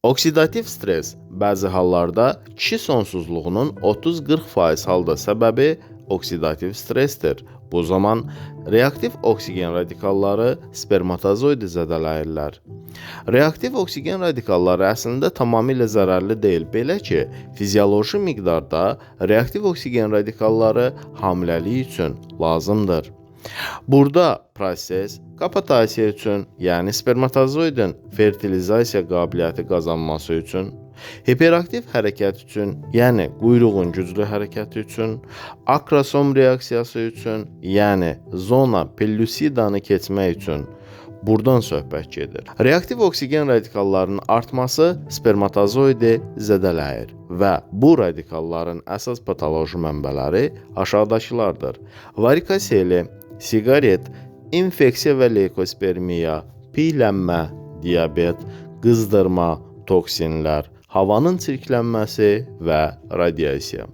Oksidativ stres bəzi hallarda kişi sonsuzluğunun 30-40% halda səbəbi oksidativ stresdir. Bu zaman reaktiv oksigen radikalları spermatozoidi zədələyirlər. Reaktiv oksigen radikalları əslində tamamilə zərərli deyil. Belə ki, fizioloji miqdarda reaktiv oksigen radikalları hamiləlik üçün lazımdır. Burada proses kapitasiya üçün, yəni spermatozoidin fertilizasiya qabiliyyəti qazanması üçün, hiperaktiv hərəkət üçün, yəni quyruğun güclü hərəkəti üçün, akrosom reaksiyası üçün, yəni zona pellucidanı keçmək üçün buradan söhbət gedir. Reaktiv oksigen radikallarının artması spermatozoidi zədələyir və bu radikalların əsas patoloji mənbələri aşağıdakılardır: varikoseli, siqaret, infeksiya və leykospermiya, piylənmə, diabet, qızdırma, toksinlər, havanın çirklənməsi və radiasiya.